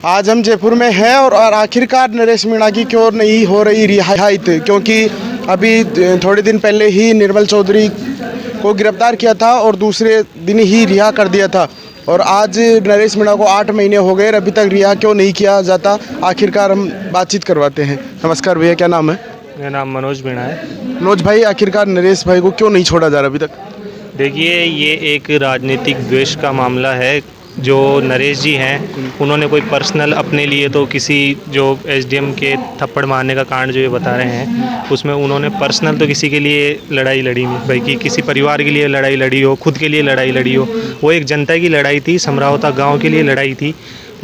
आज हम जयपुर में हैं और आखिरकार नरेश मीणा की क्यों नहीं हो रही रिहाई, क्योंकि अभी थोड़े दिन पहले ही निर्मल चौधरी को गिरफ्तार किया था और दूसरे दिन ही रिहा कर दिया था। और आज नरेश मीणा को 8 महीने हो गए, अभी तक रिहा क्यों नहीं किया जाता। आखिरकार हम बातचीत करवाते हैं। नमस्कार भैया, क्या नाम है? मेरा नाम मनोज मीणा है। मनोज भाई, आखिरकार नरेश भाई को क्यों नहीं छोड़ा जा रहा अभी तक? देखिए, ये एक राजनीतिक द्वेष का मामला है। जो नरेश जी हैं, उन्होंने कोई पर्सनल अपने लिए तो किसी जो एसडीएम के थप्पड़ मारने का कांड जो ये बता रहे हैं, उसमें उन्होंने पर्सनल तो किसी के लिए लड़ाई लड़ी नहीं भाई, कि किसी परिवार के लिए लड़ाई लड़ी हो, खुद के लिए लड़ाई लड़ी हो। वो एक जनता की लड़ाई थी, समरावता गांव के लिए लड़ाई थी।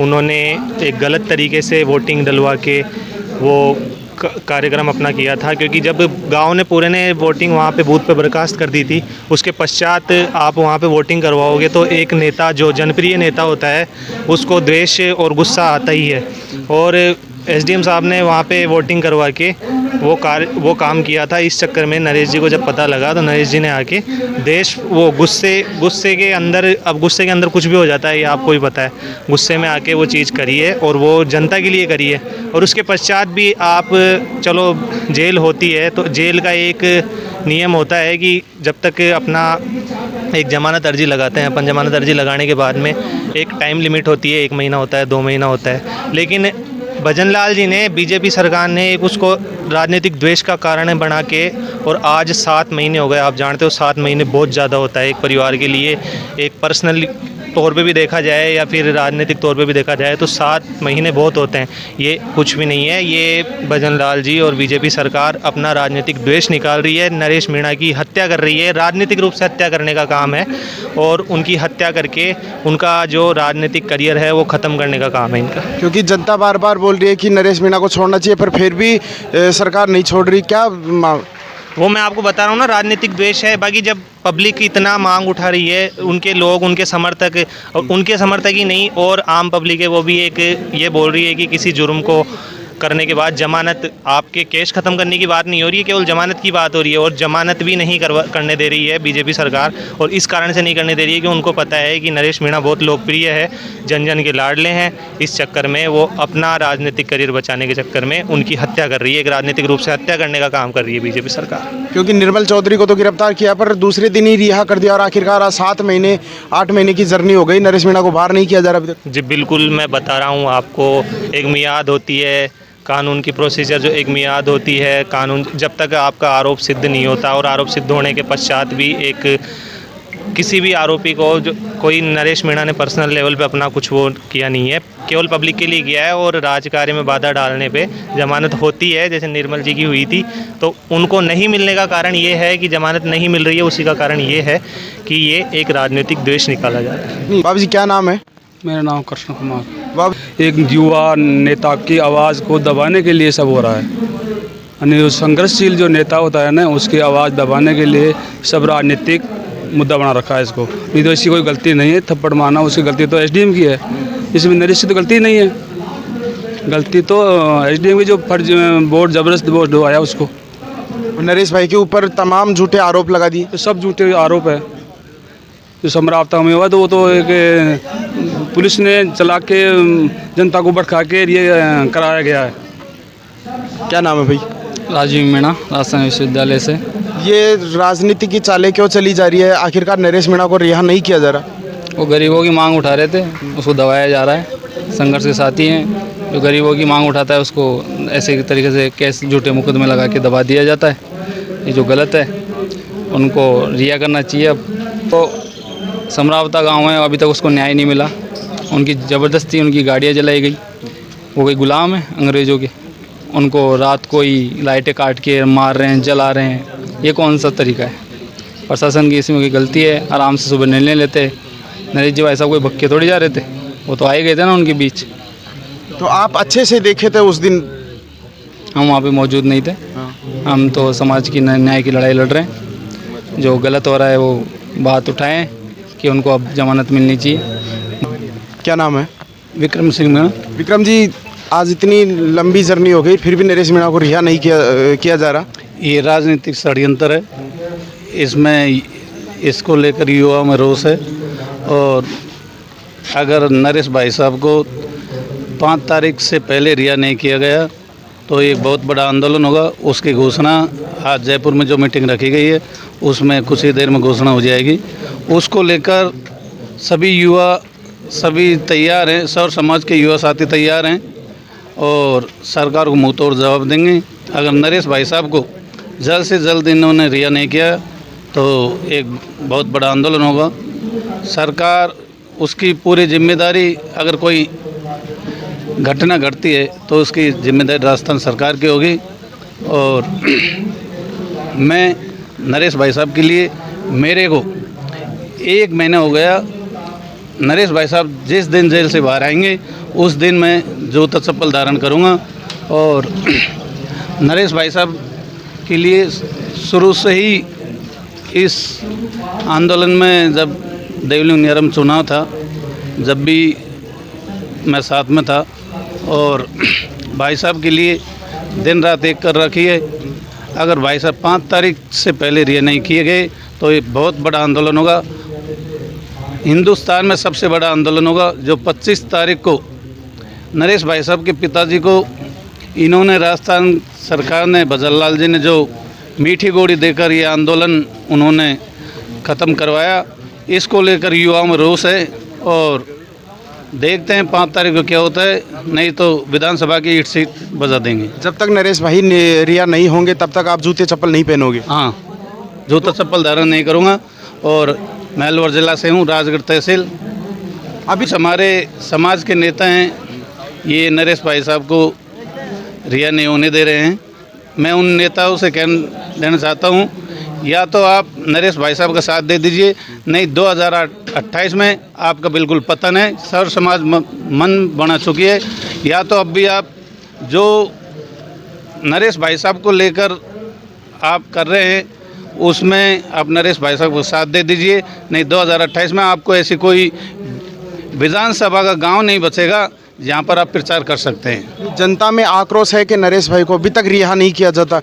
उन्होंने एक गलत तरीके से वोटिंग डलवा के वो कार्यक्रम अपना किया था, क्योंकि जब गांव ने पूरे ने वोटिंग वहाँ पे बूथ पे बर्खास्त कर दी थी, उसके पश्चात आप वहाँ पे वोटिंग करवाओगे तो एक नेता जो जनप्रिय नेता होता है उसको द्वेष और गुस्सा आता ही है। और एसडीएम साहब ने वहाँ पे वोटिंग करवा के वो काम किया था। इस चक्कर में नरेश जी को जब पता लगा तो नरेश जी ने आके वो गुस्से के अंदर, अब गुस्से के अंदर कुछ भी हो जाता है, ये आपको भी पता है। गुस्से में आके वो चीज़ करी है और वो जनता के लिए करी है। और उसके पश्चात भी आप चलो, जेल होती है तो जेल का एक नियम होता है कि जब तक अपना एक ज़मानत अर्जी लगाते हैं अपन, ज़मानत अर्जी लगाने के बाद में एक टाइम लिमिट होती है, 1 महीना होता है, 2 महीना होता है। लेकिन भजन लाल जी ने, बीजेपी सरकार ने एक उसको राजनीतिक द्वेष का कारण बना के, और आज 7 महीने हो गए। आप जानते हो 7 महीने बहुत ज़्यादा होता है एक परिवार के लिए। एक पर्सनल तौर पे भी देखा जाए या फिर राजनीतिक तौर पे भी देखा जाए तो 7 महीने बहुत होते हैं। ये कुछ भी नहीं है। ये भजन लाल जी और बीजेपी सरकार अपना राजनीतिक द्वेष निकाल रही है। नरेश मीणा की हत्या कर रही है, राजनीतिक रूप से हत्या करने का काम है, और उनकी हत्या करके उनका जो राजनीतिक करियर है वो ख़त्म करने का काम है इनका। क्योंकि जनता बार बार बोल रही है कि नरेश मीणा को छोड़ना चाहिए, पर फिर भी सरकार नहीं छोड़ रही। क्या वो मैं आपको बता रहा हूँ ना, राजनीतिक द्वेष है। बाकी जब पब्लिक इतना मांग उठा रही है, उनके लोग, उनके समर्थक, और उनके समर्थक ही नहीं और आम पब्लिक है, वो भी एक ये बोल रही है कि किसी जुर्म को करने के बाद जमानत, आपके केस ख़त्म करने की बात नहीं हो रही है, केवल जमानत की बात हो रही है। और जमानत भी नहीं करने दे रही है बीजेपी सरकार। और इस कारण से नहीं करने दे रही है कि उनको पता है कि नरेश मीणा बहुत लोकप्रिय है, जन जन के लाडले हैं। इस चक्कर में वो अपना राजनीतिक करियर बचाने के चक्कर में उनकी हत्या कर रही है, एक राजनीतिक रूप से हत्या करने का काम कर रही है बीजेपी सरकार। क्योंकि निर्मल चौधरी को तो गिरफ्तार किया, पर दूसरे दिन ही रिहा कर दिया, और आखिरकार आज 8 महीने की जर्नी हो गई, नरेश मीणा को बाहर नहीं किया जा रहा अभी तक। जी बिल्कुल, मैं बता रहा हूँ आपको, एक मियाद होती है कानून की, प्रोसीजर जो एक मियाद होती है कानून, जब तक आपका आरोप सिद्ध नहीं होता, और आरोप सिद्ध होने के पश्चात भी एक किसी भी आरोपी को, जो कोई नरेश मीणा ने पर्सनल लेवल पे अपना कुछ वो किया नहीं है, केवल पब्लिक के लिए किया है। और राजकार्य में बाधा डालने पे जमानत होती है, जैसे निर्मल जी की हुई थी, तो उनको नहीं मिलने का कारण ये है कि जमानत नहीं मिल रही है। उसी का कारण ये है कि ये एक राजनीतिक द्वेष निकाला जा रहा है। बाबू जी, क्या नाम है? मेरा नाम कृष्ण कुमार। बाबू, एक युवा नेता की आवाज़ को दबाने के लिए सब हो रहा है, यानी जो संघर्षशील जो नेता होता है ना, उसकी आवाज़ दबाने के लिए सब राजनीतिक मुद्दा बना रखा है इसको। नहीं तो इसकी कोई गलती नहीं है, थप्पड़ मारना उसकी गलती तो एसडीएम की है, इसमें नरेश की तो गलती नहीं है। गलती तो एसडीएम की, जो फर्ज वोट ज़बरदस्त वोट डुबाया उसको। नरेश भाई के ऊपर तमाम झूठे आरोप लगा दिए। तो सब झूठे आरोप है। जो समरावता में हुआ तो वो तो एक पुलिस ने चला के जनता को भड़का के ये कराया गया है। क्या नाम है भाई? राजीव मीणा, राजस्थान विश्वविद्यालय से। ये राजनीति की चालें क्यों चली जा रही है? आखिरकार नरेश मीणा को रिहा नहीं किया जा रहा। वो गरीबों की मांग उठा रहे थे, उसको दबाया जा रहा है। संघर्ष के साथी हैं, जो गरीबों की मांग उठाता है उसको ऐसे तरीके से केस, झूठे मुकदमे लगा के दबा दिया जाता है। ये जो गलत है, उनको रिहा करना चाहिए। अब तो समरावता गाँव है, अभी तक उसको न्याय नहीं मिला। उनकी ज़बरदस्ती उनकी गाड़ियाँ जलाई गई, वो कोई गुलाम है अंग्रेज़ों के। उनको रात को ही लाइटें काट के मार रहे हैं, जला रहे हैं। ये कौन सा तरीका है? प्रशासन की इसमें कोई गलती है। आराम से सुबह निर्णय लेते। नरेश जी ऐसा कोई भक्के थोड़ी जा रहे थे, वो तो आए गए थे ना उनके बीच। तो आप अच्छे से देखे थे उस दिन? हम वहाँ पे मौजूद नहीं थे। हम तो समाज की न्याय की लड़ाई लड़ रहे हैं। जो गलत हो रहा है वो बात उठाएं कि उनको अब जमानत मिलनी चाहिए। क्या नाम है? विक्रम सिंह मीणा। विक्रम जी, आज इतनी लंबी जर्नी हो गई, फिर भी नरेश मीणा को रिहा नहीं किया जा रहा। ये राजनीतिक षड्यंत्र है। इसमें इसको लेकर युवा में रोष है, और अगर नरेश भाई साहब को 5 तारीख से पहले रिहा नहीं किया गया तो एक बहुत बड़ा आंदोलन होगा। उसकी घोषणा आज जयपुर में जो मीटिंग रखी गई है उसमें कुछ ही देर में घोषणा हो जाएगी। उसको लेकर सभी युवा सभी तैयार हैं, सौर समाज के युवा साथी तैयार हैं और सरकार को मुँह तोड़ जवाब देंगे। अगर नरेश भाई साहब को जल्द से जल्द इन्होंने रिहा नहीं किया तो एक बहुत बड़ा आंदोलन होगा। सरकार उसकी पूरी जिम्मेदारी, अगर कोई घटना घटती है तो उसकी जिम्मेदारी राजस्थान सरकार की होगी। और मैं नरेश भाई साहब के लिए, मेरे को 1 महीना हो गया, नरेश भाई साहब जिस दिन जेल से बाहर आएंगे उस दिन मैं जूता चप्पल धारण करूंगा। और नरेश भाई साहब के लिए शुरू से ही इस आंदोलन में, जब देवलिंग नियरम चुनाव था, जब भी मैं साथ में था और भाई साहब के लिए दिन रात एक कर रखी है। अगर भाई साहब 5 तारीख से पहले रिहा नहीं किए गए तो ये बहुत बड़ा आंदोलन होगा, हिंदुस्तान में सबसे बड़ा आंदोलन होगा। जो 25 तारीख को नरेश भाई साहब के पिताजी को इन्होंने, राजस्थान सरकार ने, भजनलाल जी ने जो मीठी गोली देकर ये आंदोलन उन्होंने ख़त्म करवाया, इसको लेकर युवाओं में रोष है। और देखते हैं 5 तारीख को क्या होता है, नहीं तो विधानसभा की ईंट सीट बजा देंगे। जब तक नरेश भाई रिहा नहीं होंगे तब तक आप जूते चप्पल नहीं पहनोगे? हाँ, जूता चप्पल धारण नहीं करूँगा। और मैं अलवर जिला से हूँ, राजगढ़ तहसील। अभी हमारे समाज के नेता हैं, ये नरेश भाई साहब को रिहा नहीं होने दे रहे हैं। मैं उन नेताओं से देना चाहता हूँ, या तो आप नरेश भाई साहब का साथ दे दीजिए, नहीं 2028 में आपका बिल्कुल पतन है, सर्व समाज मन बना चुकी है। या तो अब भी आप जो नरेश भाई साहब को लेकर आप कर रहे हैं उसमें आप नरेश भाई साहब को साथ दे दीजिए, नहीं 2028 में आपको ऐसी कोई विधानसभा का गांव नहीं बचेगा जहां पर आप प्रचार कर सकते हैं। जनता में आक्रोश है कि नरेश भाई को अभी तक रिहा नहीं किया जाता,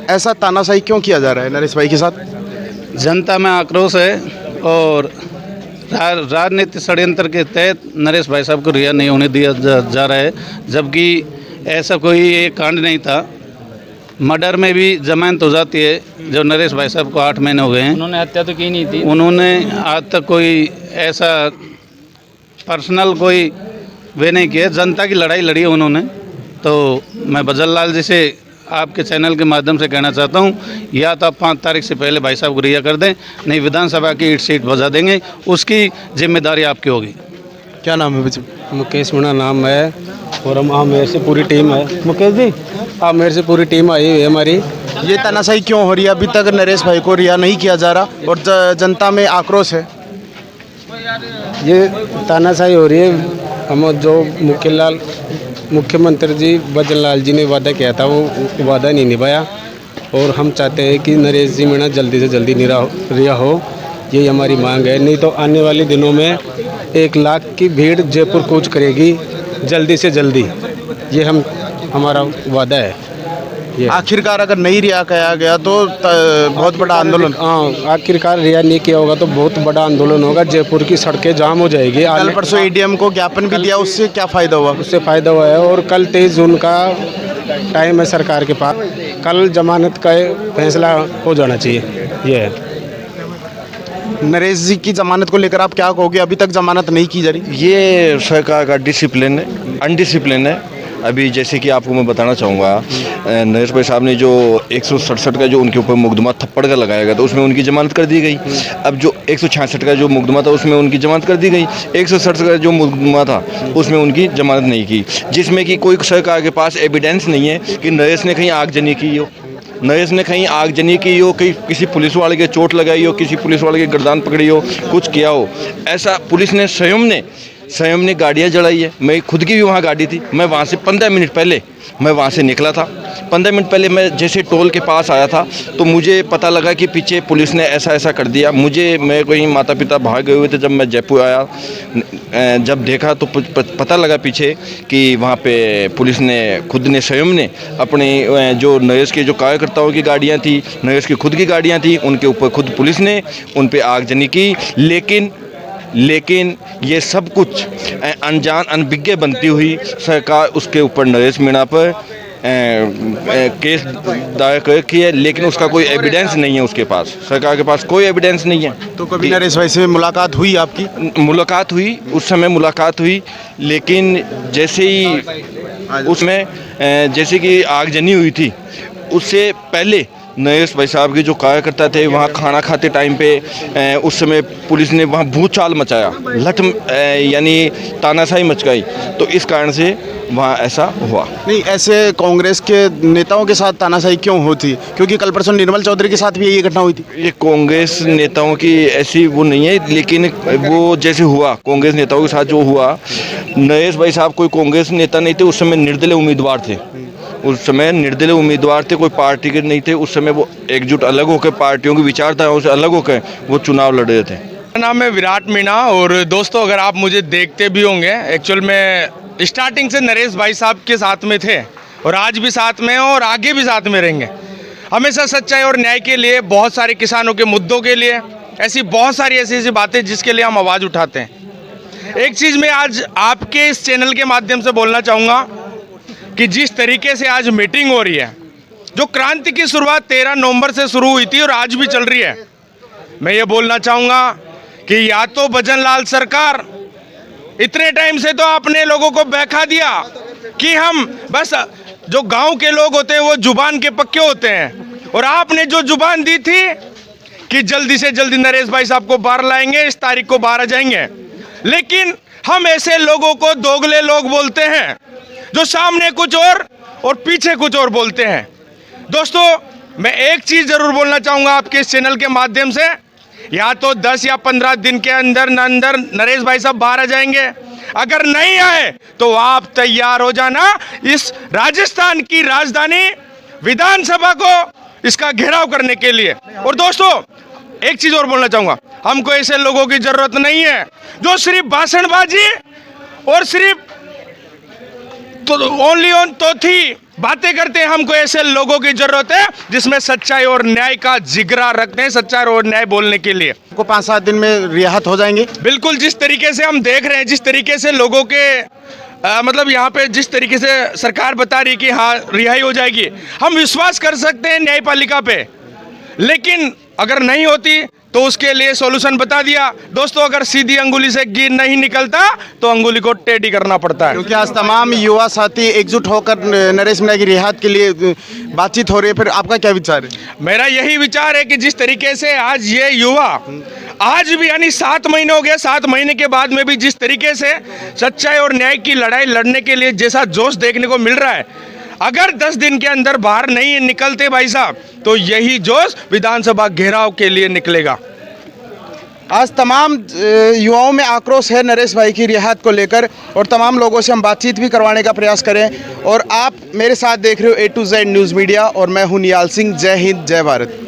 ऐसा तानाशाही क्यों किया जा रहा है नरेश भाई के साथ? जनता में आक्रोश है और राजनीतिक षड्यंत्र के तहत नरेश भाई साहब को रिहा नहीं होने दिया जा रहा है, जबकि ऐसा कोई एक कांड नहीं था। मर्डर में भी जमानत हो जाती है, जो नरेश भाई साहब को 8 महीने हो गए हैं। उन्होंने हत्या तो की नहीं थी, उन्होंने आज तक कोई ऐसा पर्सनल कोई वे नहीं किया, जनता की लड़ाई लड़ी है उन्होंने। तो मैं भजनलाल जी से आपके चैनल के माध्यम से कहना चाहता हूं, या तो आप 5 तारीख से पहले भाई साहब को रिहा कर दें, नहीं विधानसभा की ईंट सीट बजा देंगे, उसकी जिम्मेदारी आपकी होगी। क्या नाम है बच्चे? मुकेश मीणा नाम है और हम आमेर से पूरी टीम है। मुकेश जी, आमेर से पूरी टीम आई हुई है हमारी। ये तानाशाही क्यों हो रही है? अभी तक नरेश भाई को रिहा नहीं किया जा रहा और जनता में आक्रोश है। ये तानाशाही हो रही है। हम जो मुख्यमंत्री जी भजनलाल जी ने वादा किया था वो वादा नहीं निभाया और हम चाहते हैं कि नरेश जी मीणा जल्दी से जल्दी रिहा हो, यही हमारी मांग है। नहीं तो आने वाले दिनों में 1 लाख की भीड़ जयपुर कूच करेगी जल्दी से जल्दी, ये हमारा वादा है। आखिरकार अगर नहीं रिहा किया गया तो बहुत बड़ा आंदोलन। हाँ, आखिरकार रिहा नहीं किया होगा तो बहुत बड़ा आंदोलन होगा, जयपुर की सड़कें जाम हो जाएगी। कल परसों एडीएम को ज्ञापन भी दिया, उससे क्या फ़ायदा हुआ? उससे फ़ायदा हुआ है। और कल 23 जून का टाइम है सरकार के पास, कल जमानत का फैसला हो जाना चाहिए। ये है। नरेश जी की जमानत को लेकर आप क्या कहोगे? अभी तक जमानत नहीं की जा रही। ये सरकार का डिसिप्लिन है, अनडिसिप्लिन है। अभी जैसे कि आपको मैं बताना चाहूँगा, नरेश भाई साहब ने जो 167 का जो उनके ऊपर मुकदमा थप्पड़ का लगाया गया था उसमें उनकी जमानत कर दी गई। अब जो 166 का जो मुकदमा था उसमें उनकी जमानत कर दी गई। 167 का जो मुकदमा था उसमें उनकी जमानत नहीं की, जिसमें कि कोई सरकार के पास एविडेंस नहीं है कि नरेश ने कहीं आगजनी की हो, नरेश ने कहीं आगजनी की हो, कहीं किसी पुलिस वाले के चोट लगाई हो, किसी पुलिस वाले की गर्दन पकड़ी हो, कुछ किया हो। ऐसा पुलिस ने स्वयं ने गाड़ियाँ जलाई है। मैं खुद की भी वहाँ गाड़ी थी, मैं वहाँ से 15 मिनट पहले मैं वहाँ से निकला था। 15 मिनट पहले मैं जैसे टोल के पास आया था तो मुझे पता लगा कि पीछे पुलिस ने ऐसा कर दिया। मैं कोई माता पिता भाग गए हुए थे। जब मैं जयपुर आया, जब देखा तो पता लगा पीछे कि वहाँ पे पुलिस ने खुद ने स्वयं ने अपने जो नरेश के जो कार्यकर्ताओं की गाड़ियाँ थी, नरेश की खुद की गाड़ियाँ थी, उनके ऊपर खुद पुलिस ने उन पर आगजनी की। लेकिन लेकिन ये सब कुछ अनजान अनभिज्ञ बनती हुई सरकार उसके ऊपर नरेश मीणा पर केस दायर किए, लेकिन उसका कोई एविडेंस नहीं है उसके पास, सरकार के पास कोई एविडेंस नहीं है। तो कभी नरेश भाई से मुलाकात हुई आपकी? मुलाकात हुई, उस समय मुलाकात हुई, लेकिन जैसे ही उसमें जैसे कि आगजनी हुई थी, उससे पहले नरेश भाई साहब के जो कार्यकर्ता थे वहाँ खाना खाते टाइम पे उस समय पुलिस ने वहाँ भूचाल मचाया, यानी तानाशाही मचकाई, तो इस कारण से वहाँ ऐसा हुआ। नहीं, ऐसे कांग्रेस के नेताओं के साथ तानाशाही क्यों होती? क्योंकि कल परसों निर्मल चौधरी के साथ भी यही घटना हुई थी। ये कांग्रेस नेताओं की ऐसी वो नहीं है, लेकिन वो जैसे हुआ कांग्रेस नेताओं के साथ जो हुआ, नरेश भाई साहब कोई कांग्रेस नेता नहीं थे, उस समय निर्दलीय उम्मीदवार थे, उस समय निर्दलीय उम्मीदवार थे, कोई पार्टी के नहीं थे, उस समय वो एकजुट अलग होकर पार्टियों की विचारधाराओं से अलग होकर वो चुनाव लड़ रहे थे। मेरा नाम है विराट मीणा और दोस्तों अगर आप मुझे देखते भी होंगे, एक्चुअल में स्टार्टिंग से नरेश भाई साहब के साथ में थे और आज भी साथ में हैं और आगे भी साथ में रहेंगे। हमेशा सच्चाई और न्याय के लिए, बहुत सारे किसानों के मुद्दों के लिए, ऐसी बहुत सारी ऐसी बातें जिसके लिए हम आवाज़ उठाते हैं। एक चीज़ मैं आज आपके इस चैनल के माध्यम से बोलना चाहूँगा कि जिस तरीके से आज मीटिंग हो रही है, जो क्रांति की शुरुआत 13 नवंबर से शुरू हुई थी और आज भी चल रही है, मैं ये बोलना चाहूँगा कि या तो भजन लाल सरकार इतने टाइम से तो आपने लोगों को बहका दिया कि हम बस, जो गांव के लोग होते हैं वो जुबान के पक्के होते हैं, और आपने जो जुबान दी थी कि जल्दी से जल्दी नरेश भाई साहब को बाहर लाएंगे, इस तारीख को बाहर आ जाएंगे, लेकिन हम ऐसे लोगों को दोगले लोग बोलते हैं जो सामने कुछ और पीछे कुछ और बोलते हैं। दोस्तों मैं एक चीज़ ज़रूर बोलना चाहूँगा आपके इस चैनल के माध्यम से, या तो 10 या 15 दिन के अंदर नरेश भाई साहब बाहर आ जाएंगे, अगर नहीं आए तो आप तैयार हो जाना इस राजस्थान की राजधानी विधानसभा को इसका घेराव करने के लिए। और दोस्तों एक चीज़ और बोलना चाहूँगा, हमको ऐसे लोगों की ज़रूरत नहीं है जो सिर्फ भाषणबाजी और सिर्फ ओनली ऑन तोथी बातें करते हैं। हमको ऐसे लोगों की जरूरत है जिसमें सच्चाई और न्याय का जिगरा रखते हैं, सच्चाई और न्याय बोलने के लिए। को 5-7 दिन में रियायत हो जाएंगे? बिल्कुल, जिस तरीके से हम देख रहे हैं, जिस तरीके से लोगों के मतलब यहाँ पे जिस तरीके से सरकार बता रही है कि हाँ रिहाई हो जाएगी, हम विश्वास कर सकते हैं न्यायपालिका पे, लेकिन अगर नहीं होती तो उसके लिए सॉल्यूशन बता दिया। दोस्तों अगर सीधी अंगुली से घी नहीं निकलता तो अंगुली को टेढ़ी करना पड़ता है। क्योंकि आज तमाम युवा साथी एकजुट होकर नरेश मीणा की रिहाई के लिए बातचीत हो रही है, फिर आपका क्या विचार है? मेरा यही विचार है कि जिस तरीके से आज ये युवा आज भी, यानी 7 महीने हो गए, 7 महीने के बाद में भी जिस तरीके से सच्चाई और न्याय की लड़ाई लड़ने के लिए जैसा जोश देखने को मिल रहा है, अगर 10 दिन के अंदर बाहर नहीं निकलते भाई साहब तो यही जोश विधानसभा घेराव के लिए निकलेगा। आज तमाम युवाओं में आक्रोश है नरेश भाई की रिहाई को लेकर, और तमाम लोगों से हम बातचीत भी करवाने का प्रयास करें। और आप मेरे साथ देख रहे हो A to Z news media और मैं हूं नियाल सिंह। जय हिंद, जय भारत।